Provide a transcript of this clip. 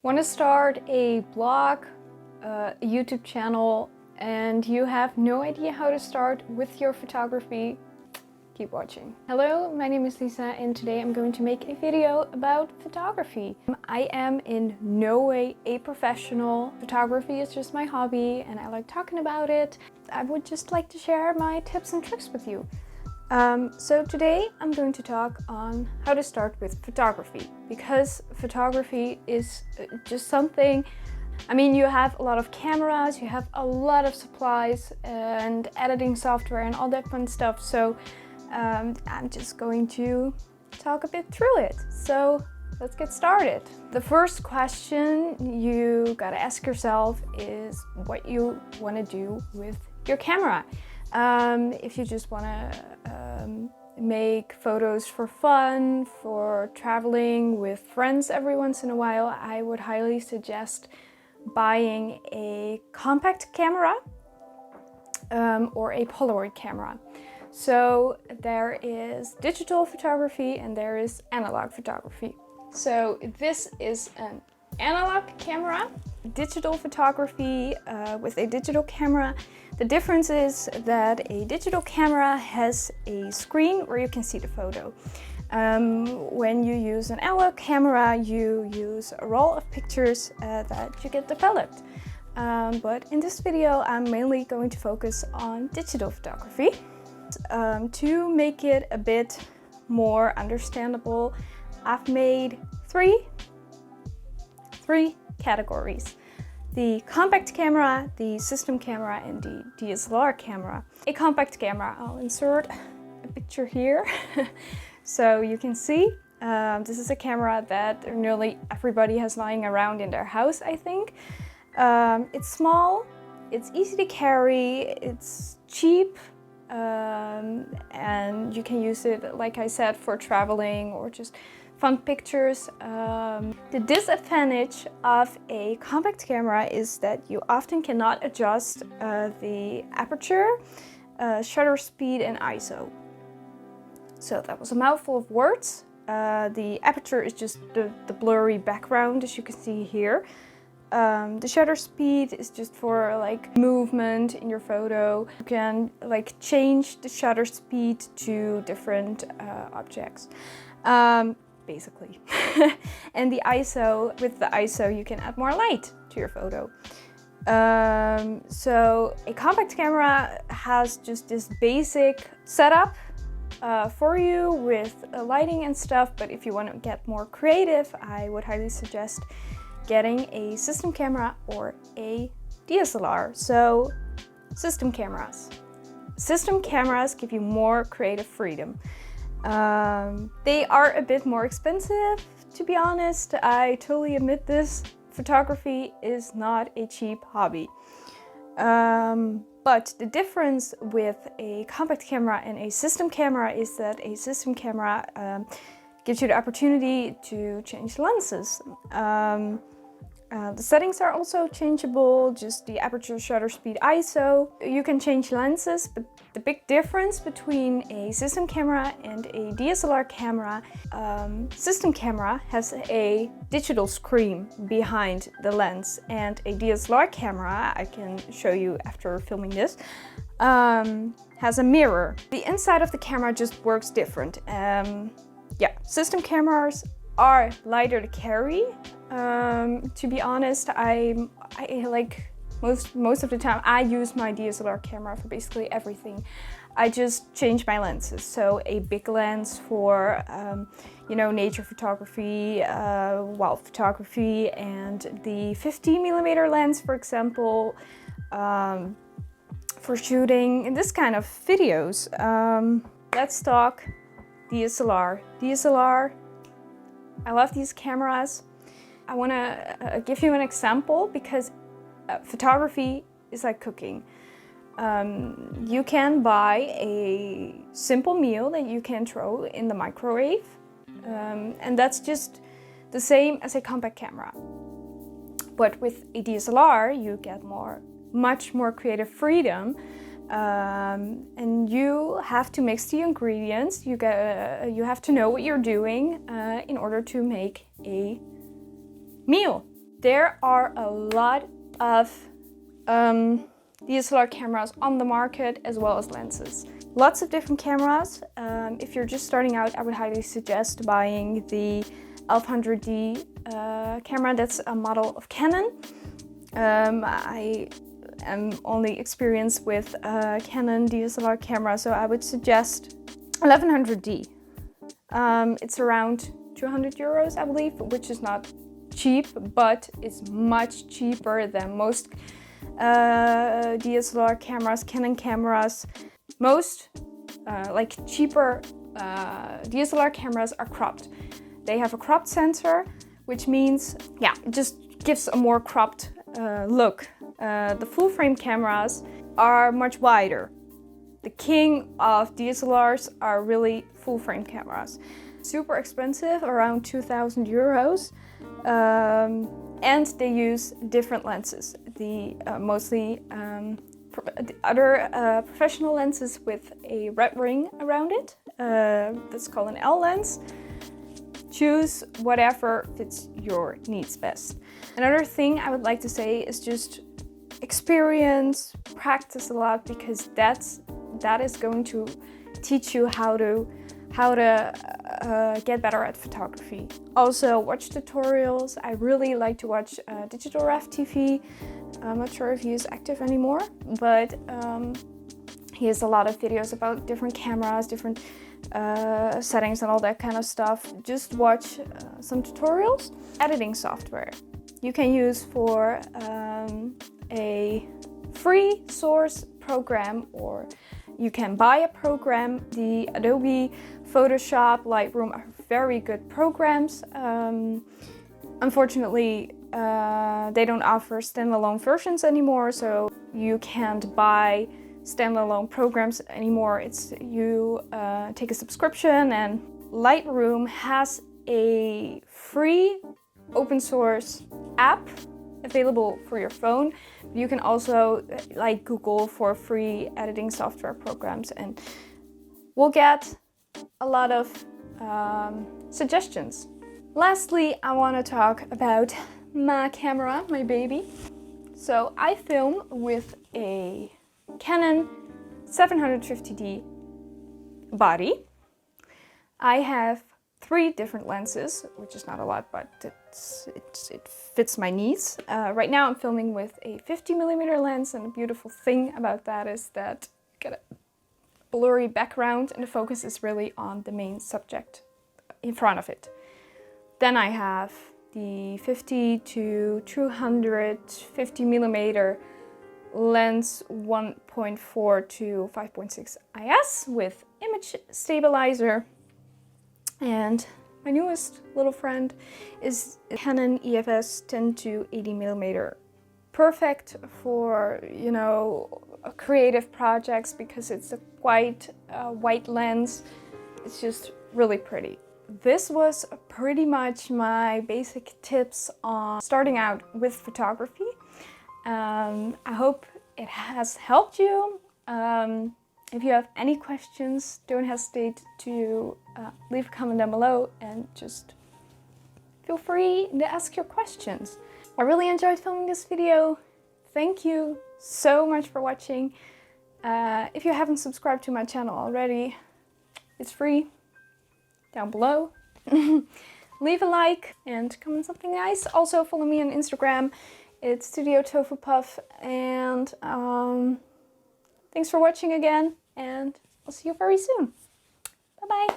Want to start a blog, a YouTube channel, and you have no idea how to start with your photography? Keep watching. Hello, my name is Lisa and today I'm going to make a video about photography. I am in no way a professional. Photography is just my hobby and I like talking about it. I would just like to share my tips and tricks with you. So today I'm going to talk on how to start with photography, because photography is just something, I mean, you have a lot of cameras, you have a lot of supplies and editing software and all that fun stuff. So I'm just going to talk a bit through it. So let's get started. The first question you gotta ask yourself is what you want to do with your camera. If you just want to make photos for fun, for traveling with friends every once in a while, I would highly suggest buying a compact camera or a Polaroid camera. So there is digital photography and there is analog photography. So this is an analog camera, digital photography with a digital camera. The difference is that a digital camera has a screen where you can see the photo. When you use an analog camera, you use a roll of pictures that you get developed. But in this video, I'm mainly going to focus on digital photography. To make it a bit more understandable, I've made three categories: the compact camera, the system camera, and the DSLR camera. A compact camera, I'll insert a picture here so you can see. This is a camera that nearly everybody has lying around in their house, I think. It's small, it's easy to carry, it's cheap, and you can use it, like I said, for traveling or just fun pictures. The disadvantage of a compact camera is that you often cannot adjust the aperture, shutter speed, and ISO. So that was a mouthful of words. The aperture is just the blurry background, as you can see here. The shutter speed is just for like movement in your photo. You can like change the shutter speed to different objects. Basically. And the ISO, with the ISO you can add more light to your photo. So a compact camera has just this basic setup for you with lighting and stuff, but if you want to get more creative, I would highly suggest getting a system camera or a DSLR. So system cameras. System cameras give you more creative freedom. They are a bit more expensive, to be honest. I totally admit this. Photography is not a cheap hobby. But the difference with a compact camera and a system camera is that a system camera gives you the opportunity to change lenses. The settings are also changeable, just the aperture, shutter speed, ISO. You can change lenses, but the big difference between a system camera and a DSLR camera, system camera has a digital screen behind the lens, and a DSLR camera, I can show you after filming this, has a mirror. The inside of the camera just works different. Yeah, system cameras are lighter to carry. To be honest, I like most of the time I use my DSLR camera for basically everything. I just change my lenses. So a big lens for you know, nature photography, wild photography, and the 50mm lens, for example, for shooting this kind of videos. Let's talk DSLR. DSLR. I love these cameras. I want to give you an example because photography is like cooking. You can buy a simple meal that you can throw in the microwave, and that's just the same as a compact camera. But with a DSLR, you get much more creative freedom. And you have to mix the ingredients. You have to know what you're doing in order to make a meal. There are a lot of DSLR cameras on the market as well as lenses. Lots of different cameras. If you're just starting out, I would highly suggest buying the 1100D camera. That's a model of Canon. I am only experienced with Canon DSLR camera, so I would suggest 1100D. It's around 200 euros, I believe, which is not cheap, but it's much cheaper than most DSLR cameras, Canon cameras. Most like cheaper DSLR cameras are cropped. They have a cropped sensor, which means, yeah, it just gives a more cropped look. The full frame cameras are much wider. The king of DSLRs are really full frame cameras. Super expensive, around 2,000 euros. And they use different lenses. The mostly the other professional lenses with a red ring around it. That's called an L lens. Choose whatever fits your needs best. Another thing I would like to say is just experience, practice a lot, because that is going to teach you how to get better at photography. Also, watch tutorials. I really like to watch Digital Ref TV. I'm not sure if he is active anymore, but he has a lot of videos about different cameras, different settings and all that kind of stuff. Just watch some tutorials. Editing software you can use for a free source program, or you can buy a program. The Adobe Photoshop, Lightroom are very good programs. Unfortunately, they don't offer standalone versions anymore, so you can't buy standalone programs anymore. You take a subscription, and Lightroom has a free open source app available for your phone. You can also like Google for free editing software programs, and we'll get a lot of suggestions. Lastly, I want to talk about my camera, my baby. So I film with a Canon 750D body. I have 3 different lenses, which is not a lot, but it fits my needs. Right now I'm filming with a 50mm lens, and the beautiful thing about that is that you get a blurry background and the focus is really on the main subject in front of it. Then I have the 50 to 250mm lens 1.4 to 5.6 IS with image stabilizer. And my newest little friend is Canon EOS 10 to 80mm. Perfect for, you know, creative projects because it's a white lens. It's just really pretty. This was pretty much my basic tips on starting out with photography. I hope it has helped you. If you have any questions, don't hesitate to leave a comment down below, and just feel free to ask your questions. I really enjoyed filming this video. Thank you so much for watching. If you haven't subscribed to my channel already, it's free down below. Leave a like and comment something nice. Also follow me on Instagram. It's Studio Tofu Puff, and thanks for watching again, and I'll see you very soon. Bye bye.